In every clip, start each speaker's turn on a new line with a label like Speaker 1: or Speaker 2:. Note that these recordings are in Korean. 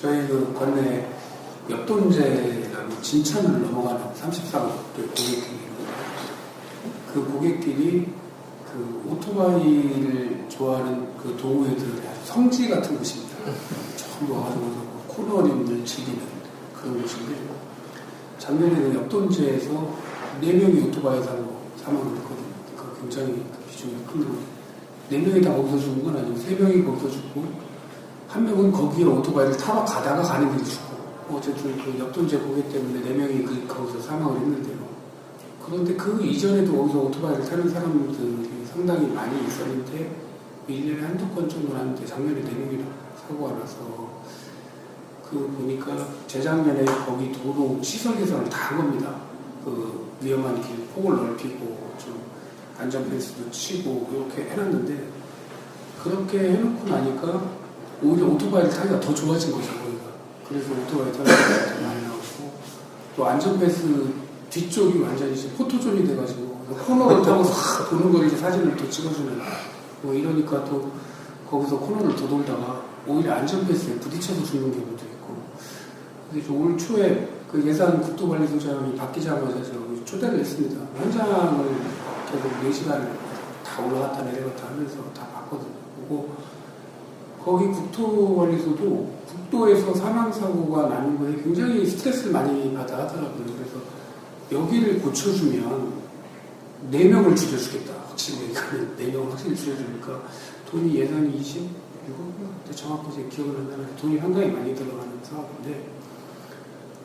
Speaker 1: 저희 그 관내 옆돈제라고 진천을 넘어가는 34도 고객길이 있는데 그 고객길이 그 오토바이를 좋아하는 그 동호회들의 성지 같은 곳입니다. 전부 와가지고 코너링을 즐기는 그런 곳인데 작년에는 옆돈제에서 4명이 오토바이 사고 사망을 했거든요. 그 굉장히 비중이 큰 건데 4명이 다 거기서 죽은 건 아니고 3명이 거기서 죽고 한 명은 거기에 오토바이를 타러 가다가 가는 길이 죽고 어쨌든 그 옆돈제 고객 때문에 4명이 거기서 사망을 했는데요. 그런데 그 이전에도 거기서 오토바이를 타는 사람들이 상당히 많이 있었는데 1년에 한두 건 정도 나는데 작년에 4명이나 사고가 나서 그 보니까 재작년에 거기 도로 시설 개선을 다 한 겁니다. 그 위험한 길 폭을 넓히고 좀 안전펜스도 치고 이렇게 해놨는데 그렇게 해놓고 나니까 오히려 오토바이를 타기가 더 좋아진 거죠, 거기가. 그래서 오토바이 타는 사람들이 많이 나오고, 또 안전패스 뒤쪽이 완전히 이제 포토존이 돼가지고, 코너를 타고 싹 도는 걸 이제 사진을 또 찍어주는, 뭐 이러니까 또 거기서 코너를 더 돌다가 오히려 안전패스에 부딪혀서 죽는 경우도 있고, 그래서 올 초에 그 예산 국토관리소장이 바뀌자마자 저 초대를 했습니다. 현장을 계속 4시간 다 올라갔다 내려갔다 하면서 다 봤거든요. 보고 거기 국토관리소도 국도에서 사망사고가 나는 거에 굉장히 스트레스를 많이 받아 하더라고요. 그래서 여기를 고쳐주면 4명을 줄여주겠다. 확실히 4명을 확실히 줄여주니까 돈이 예산이 27억? 정확히 제 기억을 안 나는데 돈이 상당히 많이 들어가는 사업인데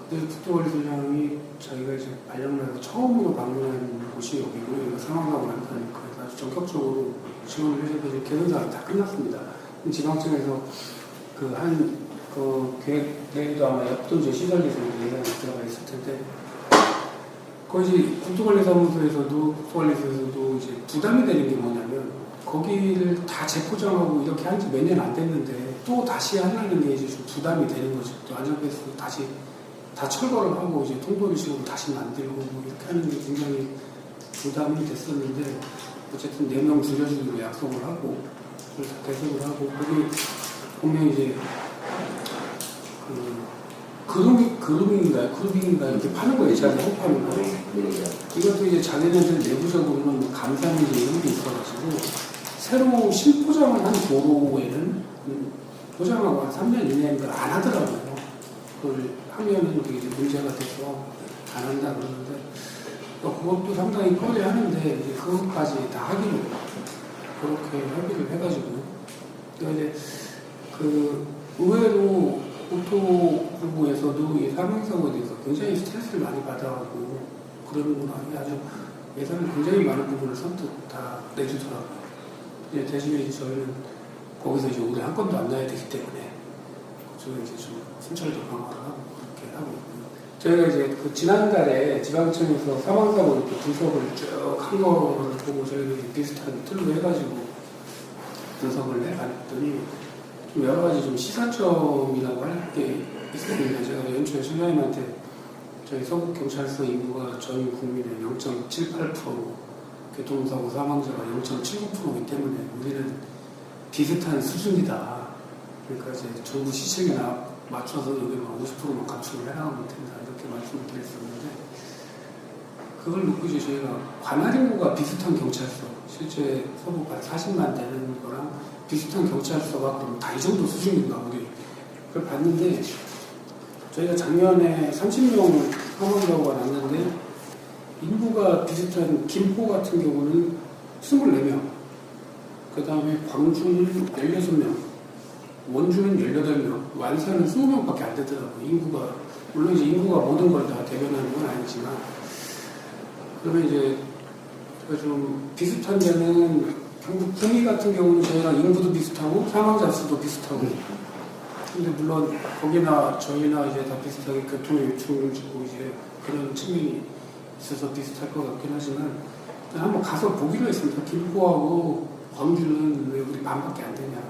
Speaker 1: 그래서 국토관리소장이 자기가 이제 발령나서 처음으로 방문한 곳이 여기고 여기가 사망사고 난다니까 아주 전격적으로 지원을 해서 이제 개선사업이 다 끝났습니다. 지방청에서 계획도 아마 옆돈제 시설에서 예산이 들어가 있을 텐데, 거기 국토관리소에서도 이제 부담이 되는 게 뭐냐면, 거기를 다 재포장하고 이렇게 한 지 몇 년 안 됐는데, 또 다시 하려는 게 이제 좀 부담이 되는 거죠. 또 안전패스 다시 다 철거를 하고 이제 통도리식으로 다시 만들고 뭐 이렇게 하는 게 굉장히 부담이 됐었는데, 어쨌든 4명 줄여주기로 약속을 하고, 그걸 다 개선을 하고, 거기 보면 이제, 그루밍인가 이렇게 파는 거예요. 제가 호파는 거. 이것도 이제 자기네들 내부적으로는 뭐 감사인지 이런 게 있어가지고, 새로 신포장을 한 도로에는 포장하고 한 3년 이내인 걸 안 하더라고요. 그걸 하면은 그게 이제 문제가 돼서 안 한다 그러는데, 그것도 상당히 꺼려 하는데, 이제 그것까지 다 하기로 그렇게 협의를 해가지고, 이제 의외로 국토부에서도 이 사망사고에 대해서 굉장히 스트레스를 많이 받아가지고 그러는구나. 아주 예산을 굉장히 많은 부분을 선뜻 다 내주더라고요. 대신에 이제 저희는 거기서 이제 올해 한 건도 안 나야 되기 때문에 그쪽에 이제 좀 순찰도 강화를 하고 그렇게 하고 있고요. 저희가 이제 그 지난달에 지방청에서 사망사고 이렇게 분석을 쭉 한 거를 보고 저희는 비슷한 틀로 해가지고 분석을 해봤더니 좀 여러 가지 좀 시사점이라고 할 게 있습니다. 제가 연초에 소장님한테 저희 서북경찰서 인구가 전 국민의 0.78%, 교통사고 사망자가 0.79%이기 때문에 우리는 비슷한 수준이다. 그러니까 이제 정부 시책이나 맞춰서 여기만 50%만 감축을 해나가면 된다. 이렇게 말씀을 드렸었는데 그걸 놓고 이제 저희가 관할 인구가 비슷한 경찰서, 실제 서부가 40만 되는 거랑 비슷한 경찰서가 그럼 다 이 정도 수준인가 우리 그걸 봤는데 저희가 작년에 30명 사망사고가 났는데 인구가 비슷한 김포 같은 경우는 24명, 그 다음에 광주는 16명, 원주는 18명, 완산은 20명밖에 안 되더라고요. 인구가 물론 이제 인구가 모든 걸 다 대변하는 건 아니지만 그러면 이제 좀 비슷한 데는 경북 구미 같은 경우는 저희랑 인구도 비슷하고 사망자 수도 비슷하고 근데 물론 거기나 저희나 이제 다 비슷하게 교통의 요충을 주고 이제 그런 측면이 있어서 비슷할 것 같긴 하지만 한번 가서 보기로 했습니다. 김포하고 광주는 왜 우리 반밖에 안 되냐.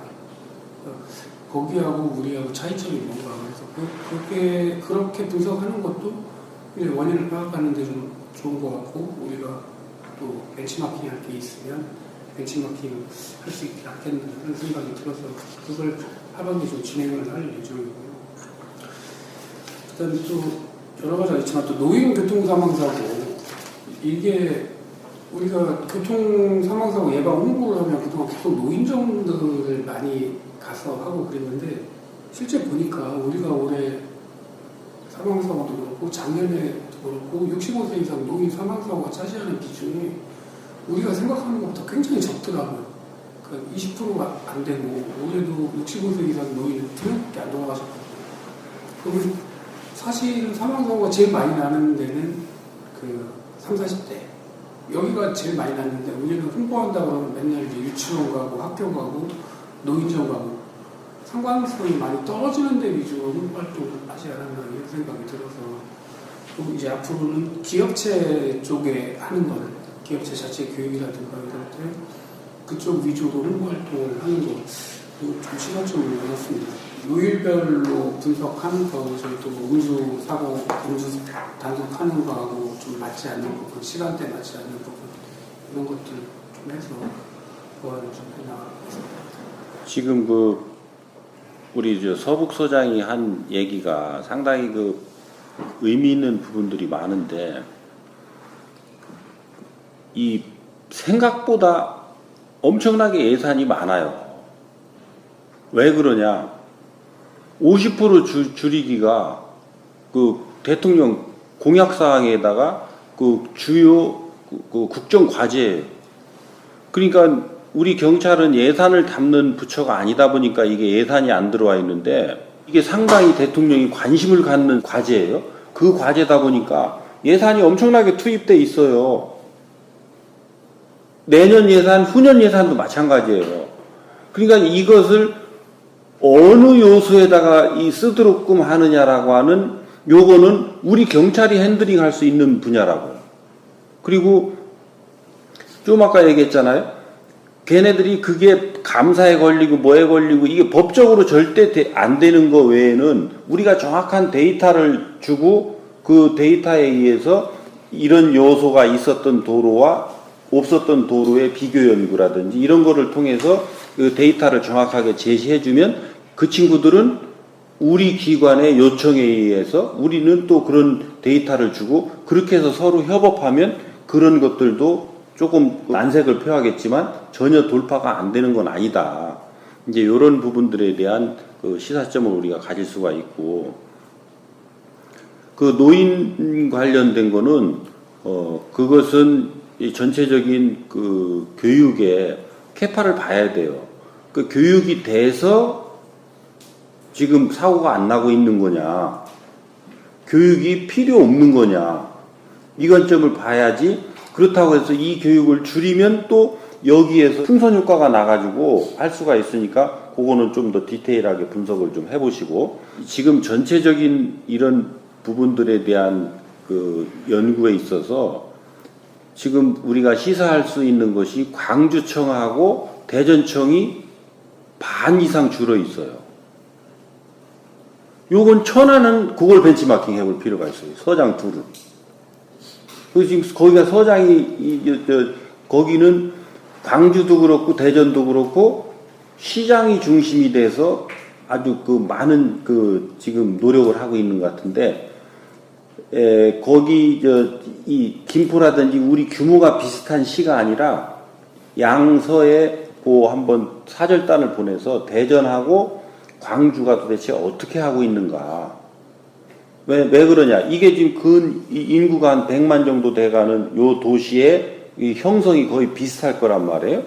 Speaker 1: 거기하고 우리하고 차이점이 뭔가 그래서 그렇게 분석하는 것도 이제 원인을 파악하는 데 좀 좋은 것 같고 우리가 또 벤치마킹 할 게 있으면 벤치마킹 할 수 있게 낫겠는 그런 생각이 들어서 그걸 하반기 좀 진행을 할 예정이고요. 그다음에 또 여러 가지가 있지만 또 노인 교통 사망 사고 이게 우리가 교통 사망 사고 예방 홍보를 하면 그동안 계속 노인정들을 많이 가서 하고 그랬는데 실제 보니까 우리가 올해 사망 사고도 그렇고 작년에도 그렇고 65세 이상 노인 사망 사고가 차지하는 비중이 우리가 생각하는 것보다 굉장히 적더라고요. 그러니까 20%가 안 되고 올해도 65세 이상 노인은 2명밖에 안 돌아가셨거든요. 그러면 사실은 사망사고가 제일 많이 나는 데는 그 30, 40대 여기가 제일 많이 났는데 우리는 홍보한다 그러면 맨날 이제 유치원 가고 학교 가고 노인정 가고 상관성이 많이 떨어지는 데 위주로 홍보활동을 하지 않았나 이런 생각이 들어서 그리고 이제 앞으로는 기업체 쪽에 하는 거를 기업체 자체 교육이라든가 이럴 때 그쪽 위주로 홍보활동을 하는 거 좀 시각적으로 어렵습니다. 요일별로 분석하는 거 저희 또 음주 사고, 음주 단속하는 거하고 좀 맞지 않는 부분, 시간대 맞지 않는 부분 이런 것들 좀 해서 보완을 좀 해나가겠습니다.
Speaker 2: 지금 우리 서북 소장이 한 얘기가 상당히 의미 있는 부분들이 많은데 이 생각보다 엄청나게 예산이 많아요. 왜 그러냐? 50% 줄이기가 대통령 공약사항에다가 주요 국정 과제예요. 그러니까 우리 경찰은 예산을 담는 부처가 아니다 보니까 이게 예산이 안 들어와 있는데 이게 상당히 대통령이 관심을 갖는 과제예요. 그 과제다 보니까 예산이 엄청나게 투입돼 있어요. 내년 예산, 후년 예산도 마찬가지예요. 그러니까 이것을 어느 요소에다가 쓰도록끔 하느냐라고 하는 요거는 우리 경찰이 핸들링 할 수 있는 분야라고요. 그리고 좀 아까 얘기했잖아요. 걔네들이 그게 감사에 걸리고 뭐에 걸리고 이게 법적으로 절대 안 되는 거 외에는 우리가 정확한 데이터를 주고 그 데이터에 의해서 이런 요소가 있었던 도로와 없었던 도로의 비교 연구라든지 이런 거를 통해서 그 데이터를 정확하게 제시해주면 그 친구들은 우리 기관의 요청에 의해서 우리는 또 그런 데이터를 주고 그렇게 해서 서로 협업하면 그런 것들도 조금 난색을 표하겠지만 전혀 돌파가 안 되는 건 아니다. 이제 이런 부분들에 대한 시사점을 우리가 가질 수가 있고 노인 관련된 거는 그것은 전체적인 교육의 캐파를 봐야 돼요. 교육이 돼서 지금 사고가 안 나고 있는 거냐, 교육이 필요 없는 거냐, 이 관점을 봐야지. 그렇다고 해서 이 교육을 줄이면 또 여기에서 풍선 효과가 나가지고 할 수가 있으니까 그거는 좀 더 디테일하게 분석을 좀 해보시고 지금 전체적인 이런 부분들에 대한 연구에 있어서 지금 우리가 시사할 수 있는 것이 광주청하고 대전청이 반 이상 줄어 있어요. 요건 천안은 그걸 벤치마킹 해볼 필요가 있어요. 서장 둘을. 지금 거기가 서장이 거기는 광주도 그렇고 대전도 그렇고 시장이 중심이 돼서 아주 많은 지금 노력을 하고 있는 것 같은데 거기 이 김포라든지 우리 규모가 비슷한 시가 아니라 양서에 한번 사절단을 보내서 대전하고 광주가 도대체 어떻게 하고 있는가? 왜 그러냐? 이게 지금 인구가 한 100만 정도 돼가는 요 도시의 이 형성이 거의 비슷할 거란 말이에요.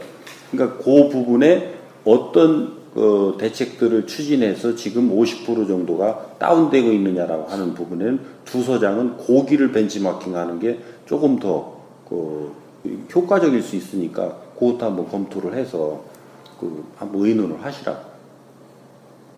Speaker 2: 그러니까 그 부분에 어떤 대책들을 추진해서 지금 50% 정도가 다운되고 있느냐라고 하는 부분에는 두 서장은 고기를 벤치마킹하는 게 조금 더 효과적일 수 있으니까 그것도 한번 검토를 해서 한번 의논을 하시라고.